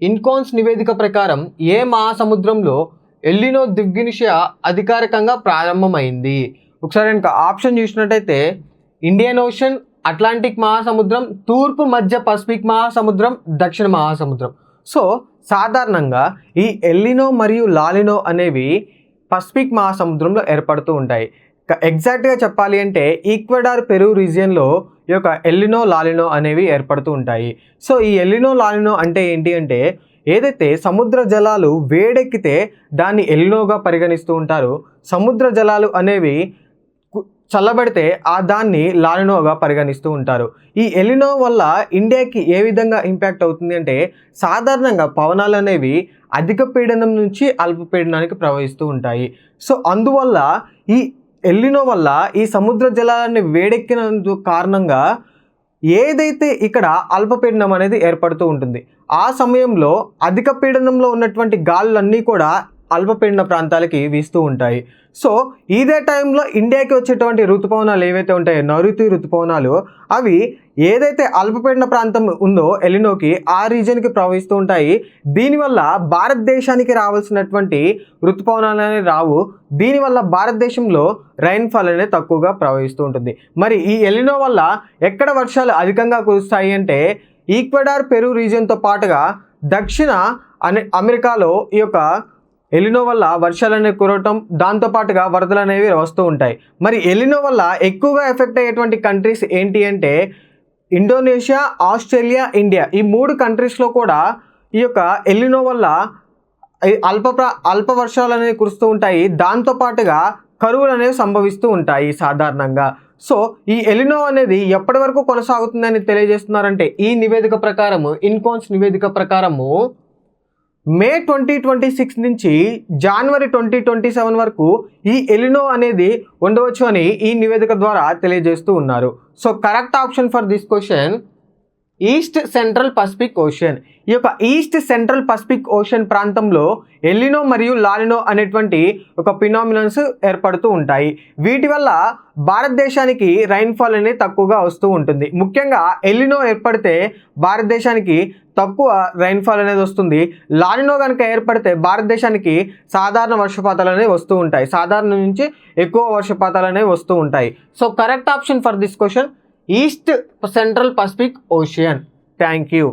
ఇన్కాన్స్ నివేదిక ప్రకారం ఏ మహాసముద్రంలో ఎల్లినో దిగ్విషయ అధికారికంగా ప్రారంభమైంది? ఒకసారి కనుక ఆప్షన్ చూసినట్టయితే ఇండియన్ ఓషన్, అట్లాంటిక్ మహాసముద్రం, తూర్పు మధ్య పసిఫిక్ మహాసముద్రం, దక్షిణ మహాసముద్రం. సో సాధారణంగా ఈ ఎల్లినో మరియు లాలినో అనేవి పసిఫిక్ మహాసముద్రంలో ఏర్పడుతూ ఉంటాయి. ఎగ్జాక్ట్గా చెప్పాలి అంటే ఈక్వెడార్ పెరు రీజియన్లో ఈ యొక్క ఎల్లినో లాలినో అనేవి ఏర్పడుతూ ఉంటాయి. సో ఈ ఎల్లినో లాలినో అంటే ఏంటి అంటే, ఏదైతే సముద్ర జలాలు వేడెక్కితే దాన్ని ఎల్లినోగా పరిగణిస్తూ ఉంటారు, సముద్ర జలాలు అనేవి చల్లబడితే దాన్ని లాలినోగా పరిగణిస్తూ ఉంటారు. ఈ ఎల్లినో వల్ల ఇండియాకి ఏ విధంగా ఇంపాక్ట్ అవుతుంది అంటే, సాధారణంగా పవనాలు అనేవి అధిక పీడనం నుంచి అల్పపీడనానికి ప్రవహిస్తూ ఉంటాయి. సో అందువల్ల ఈ ఎల్లినో వల్ల ఈ సముద్ర జలాలని వేడెక్కినందుకు కారణంగా ఏదైతే ఇక్కడ అల్పపీడనం అనేది ఏర్పడుతూ ఉంటుంది, ఆ సమయంలో అధిక పీడనంలో ఉన్నటువంటి గాలులన్నీ కూడా అల్పపీడన ప్రాంతాలకి వీస్తూ ఉంటాయి. సో ఇదే టైంలో ఇండియాకి వచ్చేటువంటి ఋతుపవనాలు ఏవైతే ఉంటాయో నైరుతి ఋతుపవనాలు, అవి ఏదైతే అల్పపీడన ప్రాంతం ఉందో ఎలినోకి ఆ రీజియన్కి ప్రవహిస్తూ ఉంటాయి. దీనివల్ల భారతదేశానికి రావాల్సినటువంటి ఋతుపవనాలు అనేవి రావు. దీనివల్ల భారతదేశంలో రైన్ఫాల్ అనేది తక్కువగా ప్రవహిస్తూ ఉంటుంది. మరి ఈ ఎలినో వల్ల ఎక్కడ వర్షాలు అధికంగా కురుస్తాయి అంటే, ఈక్వెడార్ పెరు రీజియన్తో పాటుగా దక్షిణ అమెరికాలో ఈ యొక్క ఎలినో వల్ల వర్షాలు అనేవి కురవటం, దాంతోపాటుగా వరదలు అనేవి వస్తూ ఉంటాయి. మరి ఎలినో వల్ల ఎక్కువగా ఎఫెక్ట్ అయ్యేటువంటి కంట్రీస్ ఏంటి అంటే ఇండోనేషియా, ఆస్ట్రేలియా, ఇండియా. ఈ 3 కంట్రీస్లో కూడా ఈ యొక్క ఎలినో వల్ల అల్ప వర్షాలు అనేవి కురుస్తూ ఉంటాయి. దాంతోపాటుగా కరువులు అనేవి సంభవిస్తూ ఉంటాయి సాధారణంగా. సో ఈ ఎలినో అనేది ఎప్పటి వరకు కొనసాగుతుందని తెలియజేస్తున్నారంటే, ఈ నివేదిక ప్రకారము, ఇన్కాన్స్ నివేదిక ప్రకారము మే 2026 నుంచి జనవరి 2027 వరకు ఈ ఎలినో అనేది ఉండవచ్చు అని ఈ నివేదిక ద్వారా తెలియజేస్తూ ఉన్నారు. So correct option for this question east central Pacific ocean. ఈ యొక్క ఈస్ట్ సెంట్రల్ పసిఫిక్ ఓషన్ ప్రాంతంలో ఎలినో మరియు లాలినో అనేటువంటి ఒక ఫినామినన్స్ ఏర్పడుతూ ఉంటాయి. వీటి వల్ల భారతదేశానికి రైన్ఫాల్ అనేది తక్కువగా వస్తూ ఉంటుంది. ముఖ్యంగా ఎలినో ఏర్పడితే భారతదేశానికి తక్కువ రైన్ఫాల్ అనేది వస్తుంది. లాలినో కనుక ఏర్పడితే భారతదేశానికి సాధారణ వర్షపాతాలు అనేవి వస్తూ ఉంటాయి. సాధారణ నుంచి ఎక్కువ వర్షపాతాలు అనేవి వస్తూ ఉంటాయి. So correct option for this question east central Pacific ocean. Thank you.